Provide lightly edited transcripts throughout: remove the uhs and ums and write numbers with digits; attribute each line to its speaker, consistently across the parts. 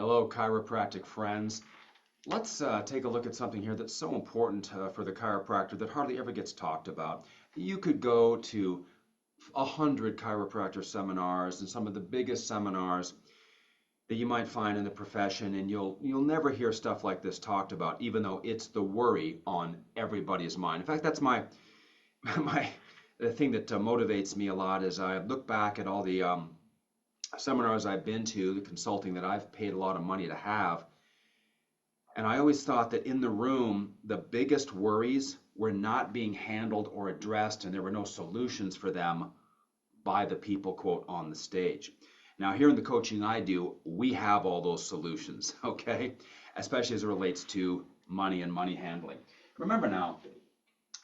Speaker 1: Hello, chiropractic friends. Let's take a look at something here that's so important for the chiropractor that hardly ever gets talked about. You could go to 100 chiropractor seminars and some of the biggest seminars that you might find in the profession, and you'll never hear stuff like this talked about, even though it's the worry on everybody's mind. In fact, that's the thing that motivates me a lot as I look back at all the seminars I've been to, the consulting that I've paid a lot of money to have. And I always thought that in the room, the biggest worries were not being handled or addressed, and there were no solutions for them by the people, quote, on the stage. Now, here in the coaching I do, we have all those solutions, okay? Especially as it relates to money and money handling. Remember now,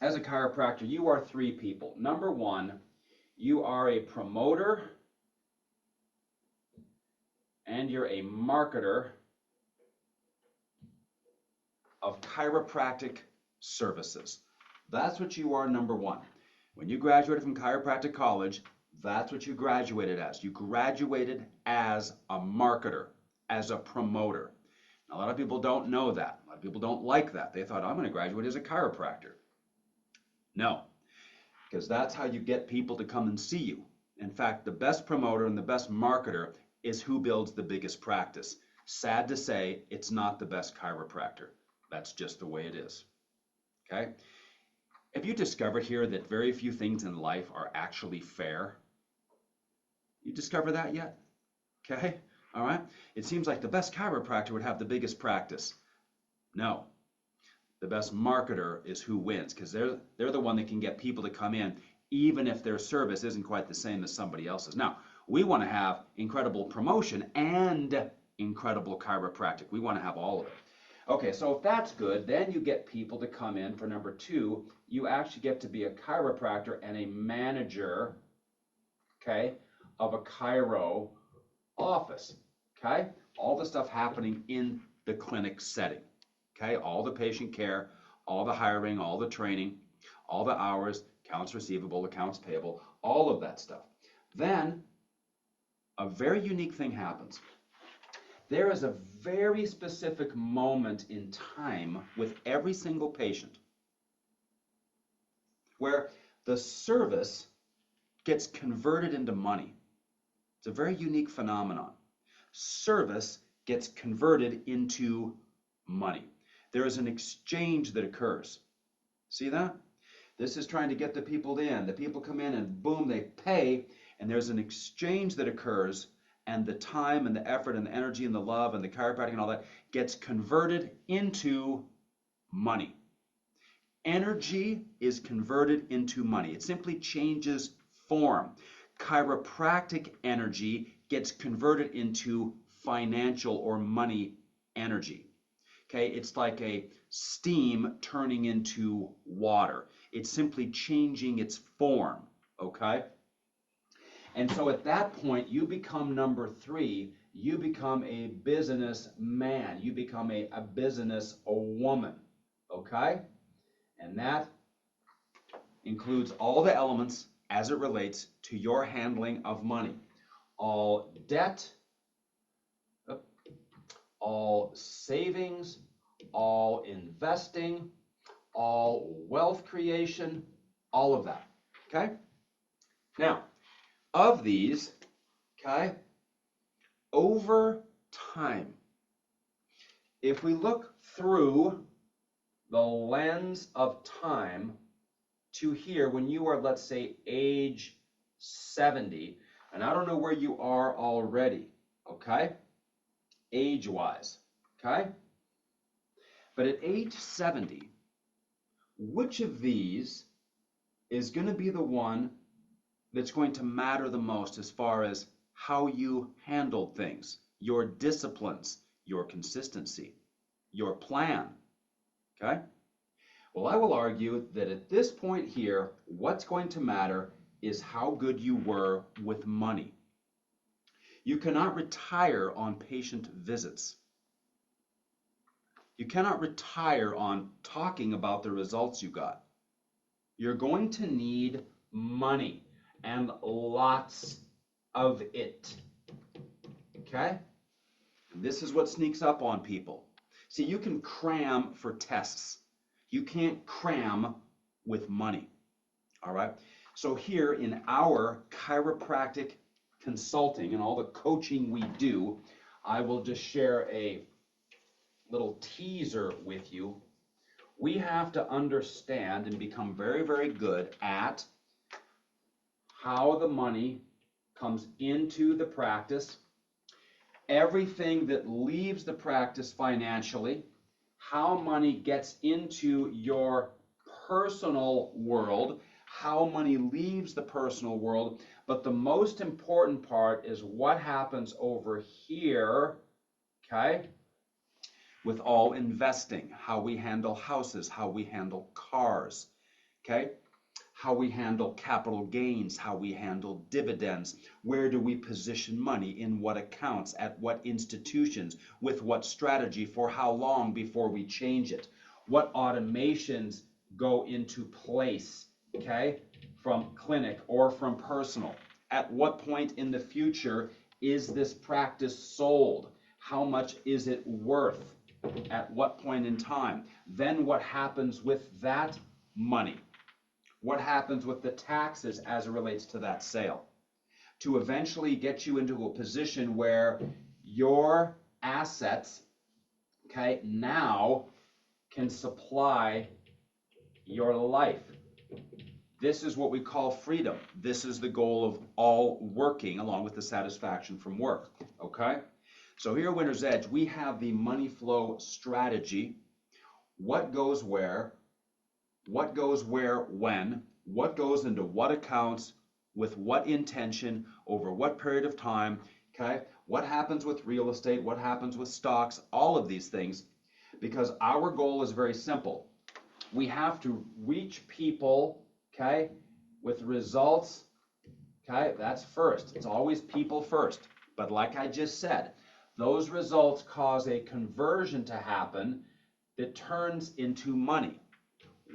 Speaker 1: as a chiropractor, you are three people. Number one, you are a promoter and you're a marketer of chiropractic services. That's what you are, number one. When you graduated from chiropractic college, that's what you graduated as. You graduated as a marketer, as a promoter. Now, a lot of people don't know that. A lot of people don't like that. They thought, I'm going to graduate as a chiropractor. No, because that's how you get people to come and see you. In fact, the best promoter and the best marketer is who builds the biggest practice. Sad to say, it's not the best chiropractor. That's just the way it is. Okay? Have you discovered here that very few things in life are actually fair? You discovered that yet? Okay? All right? It seems like the best chiropractor would have the biggest practice. No. The best marketer is who wins, because they're the one that can get people to come in even if their service isn't quite the same as somebody else's. Now, we want to have incredible promotion and incredible chiropractic. We want to have all of it. Okay, so if that's good, then you get people to come in for number two. You actually get to be a chiropractor and a manager, okay, of a chiro office, okay? All the stuff happening in the clinic setting, okay? All the patient care, all the hiring, all the training, all the hours, accounts receivable, accounts payable, all of that stuff. Then a very unique thing happens. There is a very specific moment in time with every single patient where the service gets converted into money. It's a very unique phenomenon. Service gets converted into money. There is an exchange that occurs. See that? This is trying to get the people in. The people come in and boom, they pay, and there's an exchange that occurs, and the time and the effort and the energy and the love and the chiropractic and all that gets converted into money. Energy is converted into money. It simply changes form. Chiropractic energy gets converted into financial or money energy. Okay, it's like a steam turning into water. It's simply changing its form, okay? And so at that point, you become number three. You become a businessman. You become a business woman, okay? And that includes all the elements as it relates to your handling of money. All debt, all savings, all investing, all wealth creation, all of that, okay? Now, of these, okay, over time, if we look through the lens of time to here, when you are, let's say, age 70, and I don't know where you are already, okay, age-wise, okay? But at age 70, which of these is going to be the one that's going to matter the most as far as how you handled things, your disciplines, your consistency, your plan, okay? Well, I will argue that at this point here, what's going to matter is how good you were with money. You cannot retire on patient visits. You cannot retire on talking about the results you got. You're going to need money, and lots of it, okay? This is what sneaks up on people. See, you can cram for tests. You can't cram with money. All right. So here in our chiropractic consulting and all the coaching we do, I will just share a little teaser with you. We have to understand and become very, very good at how the money comes into the practice, everything that leaves the practice financially, how money gets into your personal world, how money leaves the personal world, but the most important part is what happens over here, okay, with all investing, how we handle houses, how we handle cars, okay, how we handle capital gains, how we handle dividends, where do we position money, in what accounts, at what institutions, with what strategy, for how long before we change it, what automations go into place, okay, from clinic or from personal, at what point in the future is this practice sold, how much is it worth, at what point in time, then what happens with that money, what happens with the taxes as it relates to that sale, to eventually get you into a position where your assets, okay, now can supply your life. This is what we call freedom. This is the goal of all working, along with the satisfaction from work, okay? So here at Winner's Edge, we have the money flow strategy. What goes where when, what goes into what accounts, with what intention, over what period of time, okay? What happens with real estate, what happens with stocks, all of these things, because our goal is very simple. We have to reach people, okay, with results, okay? That's first. It's always people first. But like I just said, those results cause a conversion to happen that turns into money.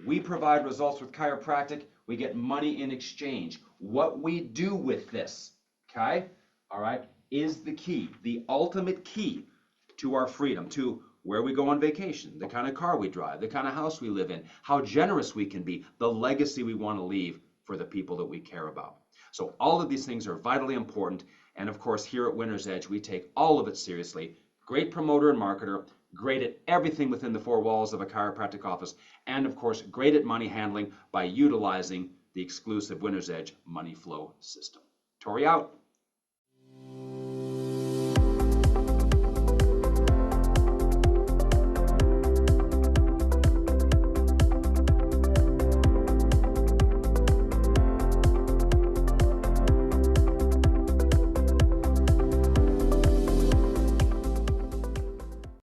Speaker 1: We provide results with chiropractic. We get money in exchange. What we do with this, okay, all right, is the key, the ultimate key to our freedom, to where we go on vacation, the kind of car we drive, the kind of house we live in, how generous we can be, the legacy we want to leave for the people that we care about. So all of these things are vitally important. And of course, here at Winner's Edge, we take all of it seriously. Great promoter and marketer, great at everything within the four walls of a chiropractic office, and of course, great at money handling by utilizing the exclusive Winner's Edge money flow system. Tory out.